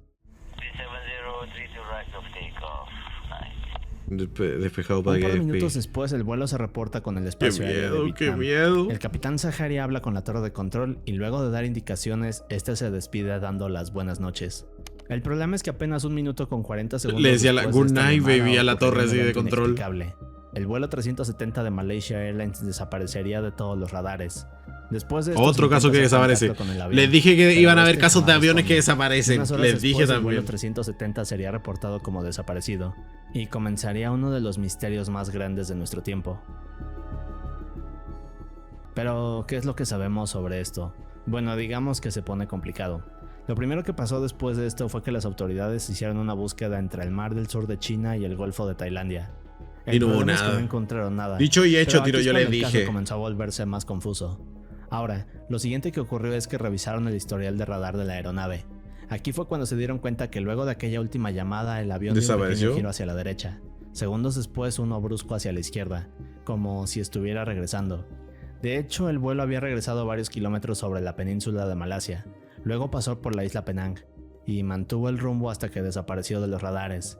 Despejado para Un que par de minutos despegue. después el vuelo se reporta con el espacio Qué aéreo de miedo, qué Vietnam. miedo. El capitán Zahari habla con la torre de control y luego de dar indicaciones, este se despide dando las buenas noches. El problema es que apenas 1 minuto con 40 segundos Le decía la después de good esta night, llamada baby, a la ocurrió torre un así de evento control. inexplicable. El vuelo 370 de Malaysia Airlines desaparecería de todos los radares. Después de esto, Otro se caso intenta que hacer desaparece. contacto con el avión, Les dije que pero iban a haber este casos de jamás aviones que responde. desaparecen. Unas horas Les dije después, el vuelo también. 370 sería reportado como desaparecido y comenzaría uno de los misterios más grandes de nuestro tiempo. Pero, ¿qué es lo que sabemos sobre esto? Bueno, digamos que se pone complicado. Lo primero que pasó después de esto fue que las autoridades hicieron una búsqueda entre el mar del sur de China y el Golfo de Tailandia. Y no hubo nada. Es que no encontraron nada. Dicho y hecho, tiro, yo les el dije. caso comenzó a volverse más confuso. Ahora, lo siguiente que ocurrió es que revisaron el historial de radar de la aeronave. Aquí fue cuando se dieron cuenta que luego de aquella última llamada el avión dio un pequeño giro hacia la derecha. Segundos después uno brusco hacia la izquierda, como si estuviera regresando. De hecho, el vuelo había regresado varios kilómetros sobre la península de Malasia. Luego pasó por la isla Penang y mantuvo el rumbo hasta que desapareció de los radares.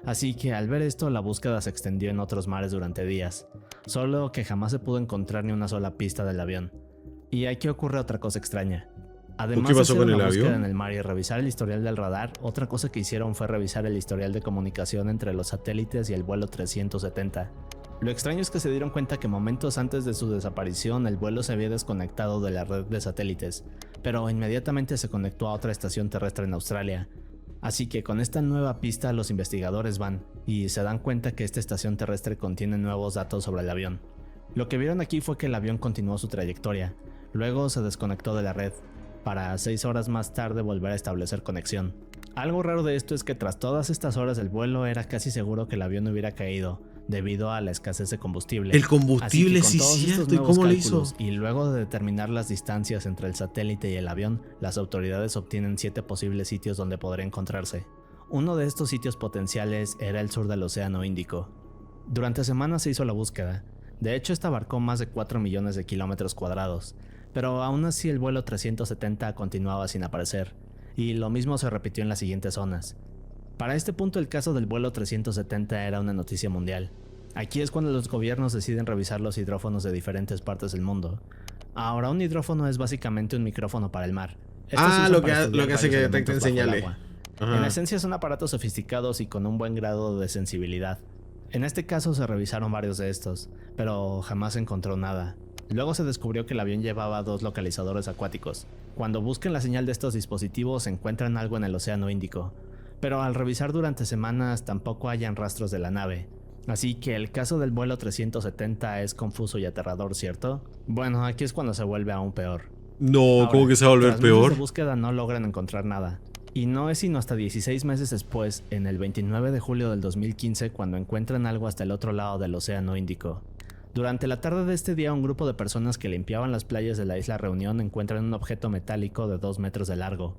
Así que al ver esto la búsqueda se extendió en otros mares durante días, solo que jamás se pudo encontrar ni una sola pista del avión. Y aquí ocurre otra cosa extraña. Además de hacer una búsqueda en el mar y revisar el historial del radar, otra cosa que hicieron fue revisar el historial de comunicación entre los satélites y el vuelo 370. Lo extraño es que se dieron cuenta que momentos antes de su desaparición el vuelo se había desconectado de la red de satélites, pero inmediatamente se conectó a otra estación terrestre en Australia. Así que con esta nueva pista los investigadores van y se dan cuenta que esta estación terrestre contiene nuevos datos sobre el avión. Lo que vieron aquí fue que el avión continuó su trayectoria, luego se desconectó de la red, para 6 horas más tarde volver a establecer conexión. Algo raro de esto es que tras todas estas horas del vuelo era casi seguro que el avión hubiera caído, debido a la escasez de combustible. El combustible, sí, cierto. ¿Y cómo lo hizo? Y luego de determinar las distancias entre el satélite y el avión, las autoridades obtienen 7 posibles sitios donde podría encontrarse. Uno de estos sitios potenciales era el sur del Océano Índico. Durante semanas se hizo la búsqueda. De hecho, esta abarcó más de 4 millones de kilómetros cuadrados. Pero aún así el vuelo 370 continuaba sin aparecer. Y lo mismo se repitió en las siguientes zonas. Para este punto el caso del vuelo 370 era una noticia mundial. Aquí es cuando los gobiernos deciden revisar los hidrófonos de diferentes partes del mundo. Ahora, un hidrófono es básicamente un micrófono para el mar. Lo que hace que detecten señales. En esencia son aparatos sofisticados y con un buen grado de sensibilidad. En este caso se revisaron varios de estos, pero jamás se encontró nada. Luego se descubrió que el avión llevaba 2 localizadores acuáticos. Cuando busquen la señal de estos dispositivos encuentran algo en el Océano Índico, pero al revisar durante semanas tampoco hallan rastros de la nave. Así que el caso del vuelo 370 es confuso y aterrador, ¿cierto? Bueno, aquí es cuando se vuelve aún peor. No, ahora, ¿cómo que se va a volver peor? Las búsqueda no logran encontrar nada. Y no es sino hasta 16 meses después, en el 29 de julio del 2015, cuando encuentran algo hasta el otro lado del Océano Índico. Durante la tarde de este día, un grupo de personas que limpiaban las playas de la isla Reunión encuentran un objeto metálico de 2 metros de largo.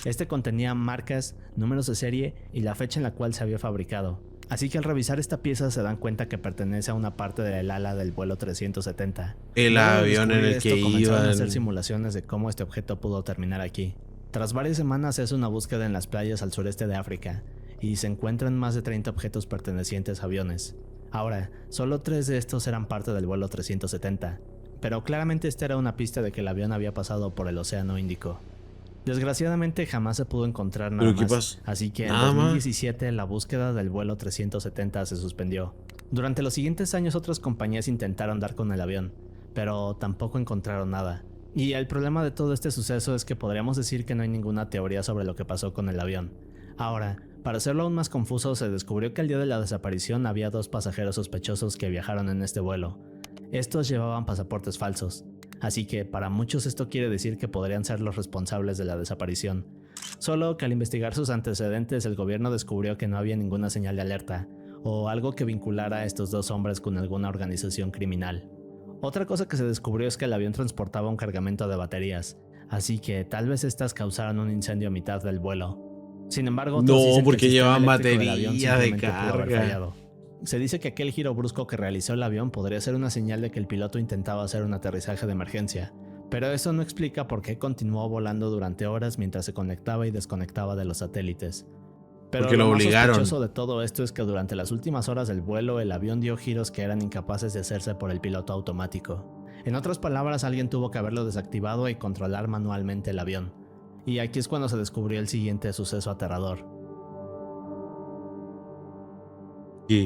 Este contenía marcas, números de serie y la fecha en la cual se había fabricado. Así que al revisar esta pieza se dan cuenta que pertenece a una parte del ala del vuelo 370. El avión en el que iban a hacer simulaciones de cómo este objeto pudo terminar aquí. Tras varias semanas se hace una búsqueda en las playas al sureste de África y se encuentran más de 30 objetos pertenecientes a aviones. Ahora, solo 3 de estos eran parte del vuelo 370, pero claramente esta era una pista de que el avión había pasado por el Océano Índico. Desgraciadamente jamás se pudo encontrar nada más, así que en 2017 la búsqueda del vuelo 370 se suspendió. Durante los siguientes años otras compañías intentaron dar con el avión, pero tampoco encontraron nada. Y el problema de todo este suceso es que podríamos decir que no hay ninguna teoría sobre lo que pasó con el avión. Ahora, para hacerlo aún más confuso, se descubrió que al día de la desaparición había 2 pasajeros sospechosos que viajaron en este vuelo. Estos llevaban pasaportes falsos, así que para muchos esto quiere decir que podrían ser los responsables de la desaparición. Solo que al investigar sus antecedentes el gobierno descubrió que no había ninguna señal de alerta, o algo que vinculara a estos 2 hombres con alguna organización criminal. Otra cosa que se descubrió es que el avión transportaba un cargamento de baterías, así que tal vez estas causaran un incendio a mitad del vuelo. Sin embargo, no, porque llevaban batería de carga. Se dice que aquel giro brusco que realizó el avión podría ser una señal de que el piloto intentaba hacer un aterrizaje de emergencia, pero eso no explica por qué continuó volando durante horas mientras se conectaba y desconectaba de los satélites. Pero porque lo obligaron. Lo más sospechoso de todo esto es que durante las últimas horas del vuelo el avión dio giros que eran incapaces de hacerse por el piloto automático. En otras palabras, alguien tuvo que haberlo desactivado y controlar manualmente el avión. Y aquí es cuando se descubrió el siguiente suceso aterrador.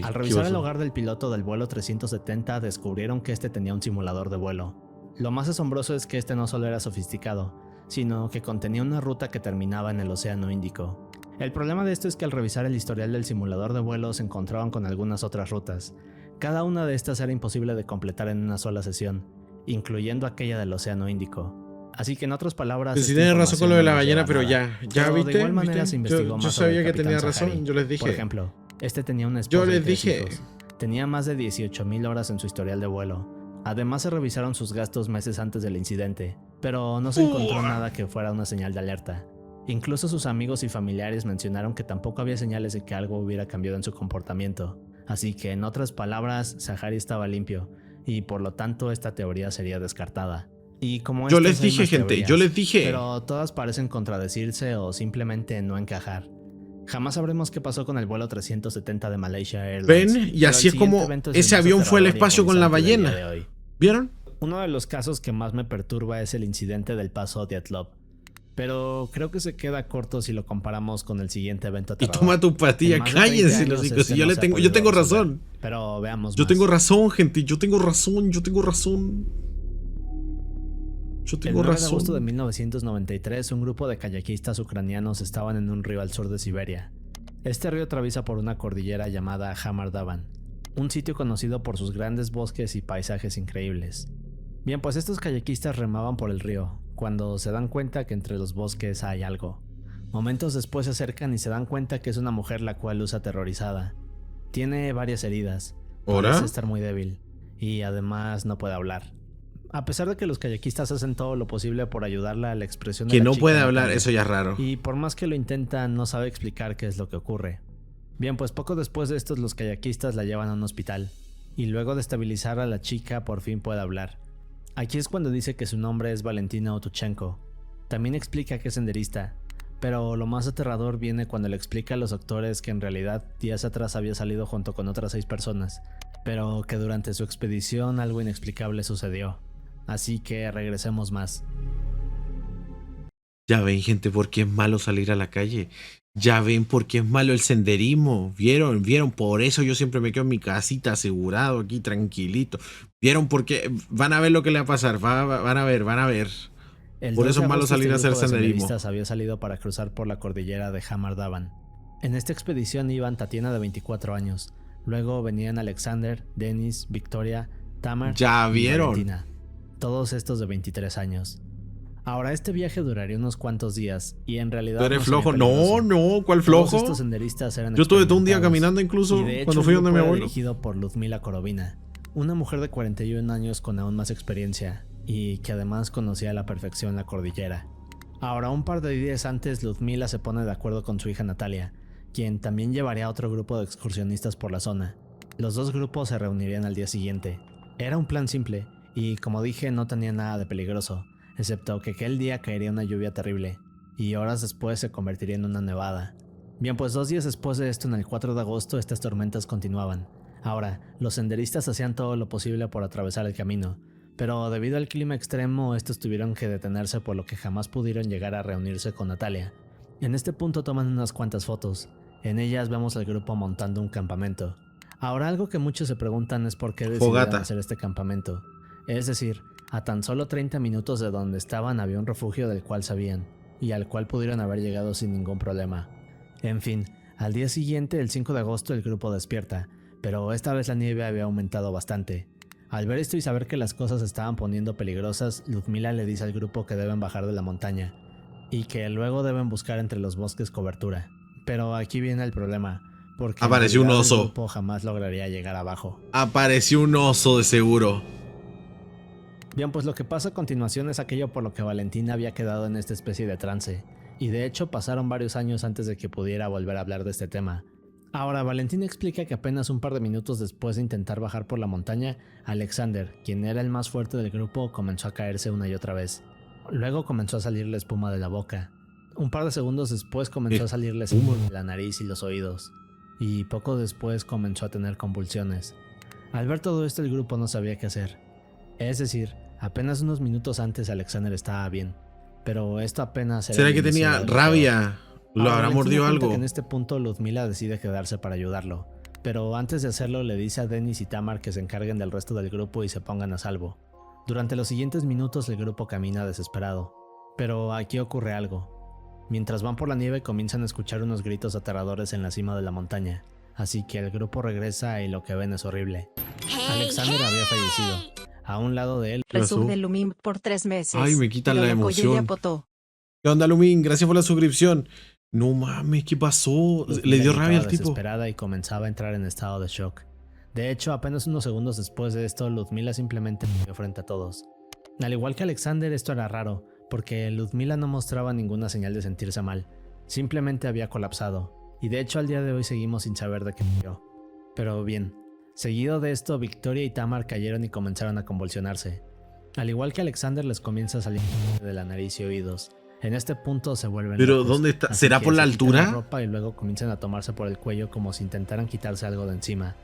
Al revisar el hogar del piloto del vuelo 370 descubrieron que este tenía un simulador de vuelo. Lo más asombroso es que este no solo era sofisticado, sino que contenía una ruta que terminaba en el Océano Índico. El problema de esto es que al revisar el historial del simulador de vuelo se encontraban con algunas otras rutas. Cada una de estas era imposible de completar en una sola sesión, incluyendo aquella del Océano Índico. Así que en otras palabras... Pues sí tienes razón con lo de la ballena, pero ya viste. De igual manera se investigó yo más sabía sobre que tenía razón, Sahari. yo les dije. Por ejemplo, este tenía una esposa Yo les y 3 dije. hijos. Tenía más de 18,000 horas en su historial de vuelo. Además se revisaron sus gastos meses antes del incidente, pero no se encontró nada que fuera una señal de alerta. Incluso sus amigos y familiares mencionaron que tampoco había señales de que algo hubiera cambiado en su comportamiento. Así que, en otras palabras, Sahari estaba limpio, y por lo tanto esta teoría sería descartada. Y como yo les dije, gente, yo les dije. Pero todas parecen contradecirse o simplemente no encajar. Jamás sabremos qué pasó con el vuelo 370 de Malaysia Airlines. Ven, y así es como ese avión fue al espacio con la ballena. ¿Vieron? Uno de los casos que más me perturba es el incidente del paso Dyatlov. Pero creo que se queda corto si lo comparamos con el siguiente evento aterrador. Y toma tu pastilla, cállense los hijos. Yo tengo razón. Pero veamos. Yo tengo razón, gente. Yo tengo razón. El 9 de agosto de 1993, un grupo de kayakistas ucranianos estaban en un río al sur de Siberia. Este río atraviesa por una cordillera llamada Hamar Daban, un sitio conocido por sus grandes bosques y paisajes increíbles. Bien, pues estos kayakistas remaban por el río, cuando se dan cuenta que entre los bosques hay algo. Momentos después se acercan y se dan cuenta que es una mujer la cual luce aterrorizada. Tiene varias heridas, parece estar muy débil, y además no puede hablar. A pesar de que los kayakistas hacen todo lo posible por ayudarla a la expresión de que la no chica puede hablar, eso ya es raro. Y por más que lo intentan, no sabe explicar qué es lo que ocurre. Bien, pues poco después de estos, los kayakistas la llevan a un hospital, y luego de estabilizar a la chica, por fin puede hablar. Aquí es cuando dice que su nombre es Valentina Otuchenko. También explica que es senderista, pero lo más aterrador viene cuando le explica a los doctores que en realidad días atrás había salido junto con otras 6 personas, pero que durante su expedición algo inexplicable sucedió. Así que regresemos más. Ya ven, gente, por qué es malo salir a la calle. Ya ven por qué es malo el senderismo. ¿Vieron? Por eso yo siempre me quedo en mi casita asegurado aquí tranquilito. ¿Vieron? Porque van a ver lo que le va a pasar. Van a ver. Por eso es malo salir a hacer senderismo. Había salido para cruzar por la cordillera de Hamar Daban. En esta expedición iban Tatiana de 24 años. Luego venían Alexander, Denis, Victoria, Tamar ya y vieron. Valentina. Todos estos de 23 años. Ahora, este viaje duraría unos cuantos días y en realidad... ¿Tú eres flojo? No, ¿cuál flojo? Todos estos senderistas eran yo estuve todo un día caminando incluso cuando fui donde mi abuelo. Dirigido por Ludmila Korovina, una mujer de 41 años con aún más experiencia y que además conocía a la perfección la cordillera. Ahora, un par de días antes, Ludmila se pone de acuerdo con su hija Natalia, quien también llevaría a otro grupo de excursionistas por la zona. Los dos grupos se reunirían al día siguiente. Era un plan simple. Y como dije, no tenía nada de peligroso, excepto que aquel día caería una lluvia terrible, y horas después se convertiría en una nevada. Bien, pues 2 días después de esto, en el 4 de agosto, estas tormentas continuaban. Ahora, los senderistas hacían todo lo posible por atravesar el camino, pero debido al clima extremo, estos tuvieron que detenerse, por lo que jamás pudieron llegar a reunirse con Natalia. En este punto toman unas cuantas fotos. En ellas vemos al grupo montando un campamento. Ahora, algo que muchos se preguntan es por qué decidieron hacer este campamento. Es decir, a tan solo 30 minutos de donde estaban había un refugio del cual sabían, y al cual pudieron haber llegado sin ningún problema. En fin, al día siguiente, el 5 de agosto, el grupo despierta, pero esta vez la nieve había aumentado bastante. Al ver esto y saber que las cosas se estaban poniendo peligrosas, Ludmila le dice al grupo que deben bajar de la montaña, y que luego deben buscar entre los bosques cobertura. Pero aquí viene el problema, porque apareció un oso. El grupo jamás lograría llegar abajo. Apareció un oso de seguro. Bien, pues lo que pasa a continuación es aquello por lo que Valentina había quedado en esta especie de trance, y de hecho pasaron varios años antes de que pudiera volver a hablar de este tema. Ahora, Valentina explica que apenas un par de minutos después de intentar bajar por la montaña, Alexander, quien era el más fuerte del grupo, comenzó a caerse una y otra vez. Luego comenzó a salirle espuma de la boca. Un par de segundos después comenzó a salirle espuma de la nariz y los oídos, y poco después comenzó a tener convulsiones. Al ver todo esto, el grupo no sabía qué hacer. Es decir, apenas unos minutos antes Alexander estaba bien, pero esto apenas era... ¿Será que tenía rabia? ¿Lo habrá mordido algo? Que en este punto Ludmila decide quedarse para ayudarlo, pero antes de hacerlo le dice a Denis y Tamar que se encarguen del resto del grupo y se pongan a salvo. Durante los siguientes minutos el grupo camina desesperado, pero aquí ocurre algo. Mientras van por la nieve comienzan a escuchar unos gritos aterradores en la cima de la montaña, así que el grupo regresa y lo que ven es horrible. Alexander había fallecido. A un lado de él. Resub de Lumin por 3 meses. Ay, me quitan la emoción. ¿Qué onda, Lumin? Gracias por la suscripción. No mames, ¿qué pasó? Le dio rabia al tipo. Desesperada y comenzaba a entrar en estado de shock. De hecho, apenas unos segundos después de esto, Ludmila simplemente murió frente a todos. Al igual que Alexander, esto era raro, porque Ludmila no mostraba ninguna señal de sentirse mal. Simplemente había colapsado. Y de hecho, al día de hoy seguimos sin saber de qué murió. Pero bien, seguido de esto, Victoria y Tamar cayeron y comenzaron a convulsionarse. Al igual que Alexander, les comienza a salir de la nariz y oídos. En este punto se vuelven ¿Pero locos, dónde está? ¿Será por la altura? La ropa y luego comienzan a tomarse por el cuello como si intentaran quitarse algo de encima.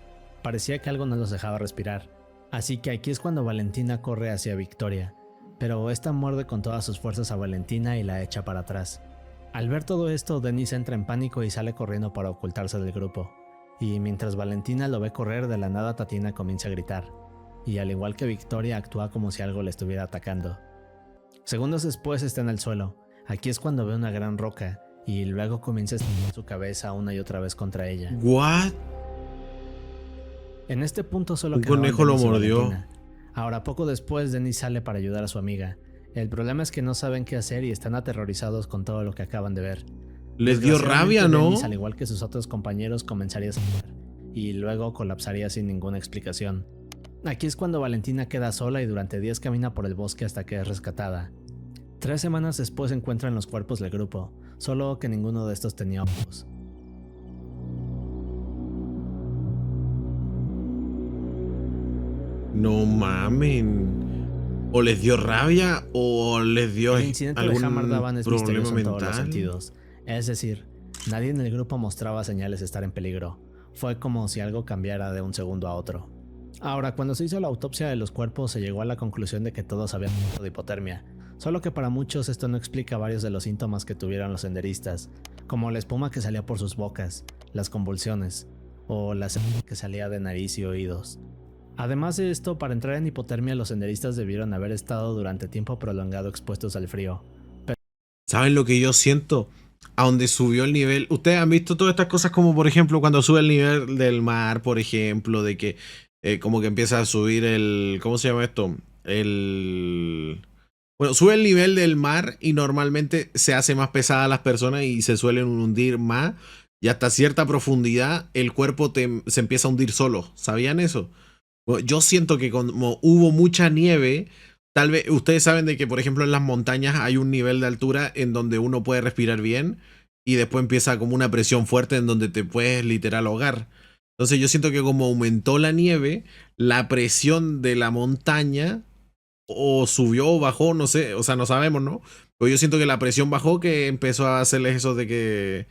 Parecía que algo no los dejaba respirar. Así que aquí es cuando Valentina corre hacia Victoria. Pero esta muerde con todas sus fuerzas a Valentina y la echa para atrás. Al ver todo esto, Denis entra en pánico y sale corriendo para ocultarse del grupo. Y mientras Valentina lo ve correr, de la nada Tatiana comienza a gritar. Y al igual que Victoria, actúa como si algo le estuviera atacando. Segundos después está en el suelo. Aquí es cuando ve una gran roca y luego comienza a estirar su cabeza una y otra vez contra ella. ¿What? En este punto solo un conejo lo mordió. Ahora, poco después, Denis sale para ayudar a su amiga. El problema es que no saben qué hacer y están aterrorizados con todo lo que acaban de ver. Les dio rabia, ¿no? Denis, al igual que sus otros compañeros, comenzaría a sangrar y luego colapsaría sin ninguna explicación. Aquí es cuando Valentina queda sola y durante días camina por el bosque hasta que es rescatada. 3 semanas después encuentran los cuerpos del grupo, solo que ninguno de estos tenía ojos. No mamen. O les dio rabia o les dio el incidente algún de Hammer Daban es problema misterioso en todos los mental. sentidos. Es decir, nadie en el grupo mostraba señales de estar en peligro. Fue como si algo cambiara de un segundo a otro. Ahora, cuando se hizo la autopsia de los cuerpos, se llegó a la conclusión de que todos habían muerto de hipotermia. Solo que para muchos esto no explica varios de los síntomas que tuvieron los senderistas, como la espuma que salía por sus bocas, las convulsiones, o la sangre que salía de nariz y oídos. Además de esto, para entrar en hipotermia los senderistas debieron haber estado durante tiempo prolongado expuestos al frío. ¿Saben lo que yo siento? A donde subió el nivel. Ustedes han visto todas estas cosas como por ejemplo cuando sube el nivel del mar, por ejemplo, de que como que empieza a subir el... ¿Cómo se llama esto? Bueno, sube el nivel del mar y normalmente se hace más pesada a las personas y se suelen hundir más. Y hasta cierta profundidad el cuerpo se empieza a hundir solo. ¿Sabían eso? Bueno, yo siento que como hubo mucha nieve... Tal vez ustedes saben de que, por ejemplo, en las montañas hay un nivel de altura en donde uno puede respirar bien y después empieza como una presión fuerte en donde te puedes literal ahogar. Entonces yo siento que como aumentó la nieve, la presión de la montaña o subió o bajó, no sé, o sea, no sabemos, ¿no? Pero yo siento que la presión bajó, que empezó a hacerles eso de que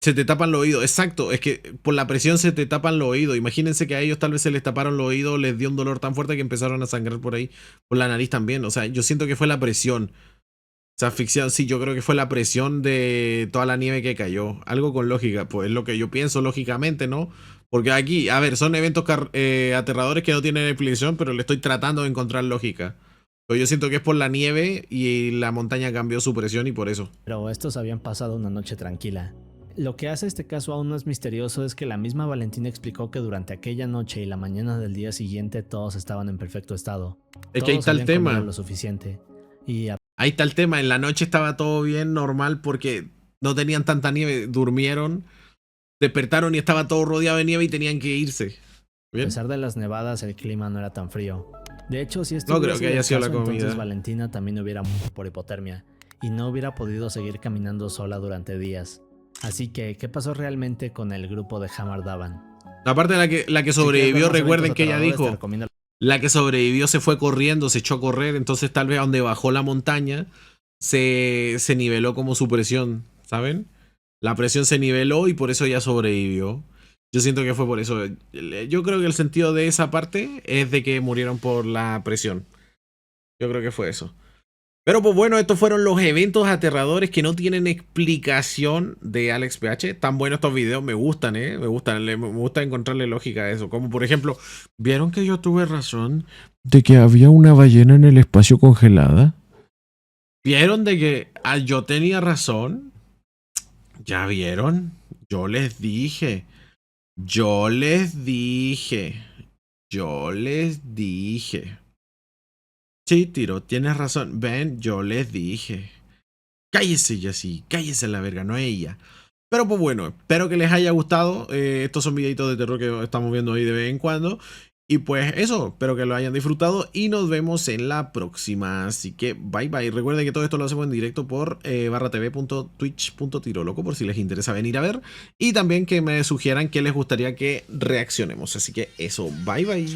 se te tapan los oídos. Exacto, es que por la presión se te tapan los oídos. Imagínense que a ellos tal vez se les taparon los oídos, les dio un dolor tan fuerte que empezaron a sangrar por ahí, por la nariz también. O sea, yo siento que fue la presión. O sea, ficción, sí, yo creo que fue la presión de toda la nieve que cayó. Algo con lógica, pues es lo que yo pienso lógicamente, ¿no? Porque aquí, a ver, son eventos aterradores que no tienen explicación, pero le estoy tratando de encontrar lógica. Pero yo siento que es por la nieve y la montaña cambió su presión y por eso. Pero estos habían pasado una noche tranquila. Lo que hace este caso aún más misterioso es que la misma Valentina explicó que durante aquella noche y la mañana del día siguiente todos estaban en perfecto estado. Es que ahí está el tema. Lo suficiente. Ahí está el tema. En la noche estaba todo bien, normal, porque no tenían tanta nieve. Durmieron, despertaron y estaba todo rodeado de nieve y tenían que irse. ¿Bien? A pesar de las nevadas, el clima no era tan frío. De hecho, si esto no creo que haya sido la comida. Entonces Valentina también hubiera muerto por hipotermia y no hubiera podido seguir caminando sola durante días. Así que, ¿qué pasó realmente con el grupo de Hammer Daban? Aparte de la que sobrevivió, recuerden que ella dijo, la que sobrevivió se fue corriendo, se echó a correr, entonces tal vez a donde bajó la montaña se niveló como su presión, ¿saben? La presión se niveló y por eso ella sobrevivió. Yo siento que fue por eso. Yo creo que el sentido de esa parte es de que murieron por la presión. Yo creo que fue eso. Pero pues bueno, estos fueron los eventos aterradores que no tienen explicación de AlexPH. Tan buenos estos videos, me gustan, me gusta encontrarle lógica a eso. Como por ejemplo, ¿vieron que yo tuve razón de que había una ballena en el espacio congelada? ¿Vieron de que yo tenía razón? ¿Ya vieron? Yo les dije. Sí, Tiro, tienes razón. Ven, yo les dije. Cállese, Jessie, cállese la verga, no ella. Pero pues bueno, espero que les haya gustado. Estos son videitos de terror que estamos viendo ahí de vez en cuando. Y pues eso, espero que lo hayan disfrutado y nos vemos en la próxima. Así que bye bye. Recuerden que todo esto lo hacemos en directo por /tv.twitch.tiroloco por si les interesa venir a ver. Y también que me sugieran que les gustaría que reaccionemos. Así que eso, bye bye.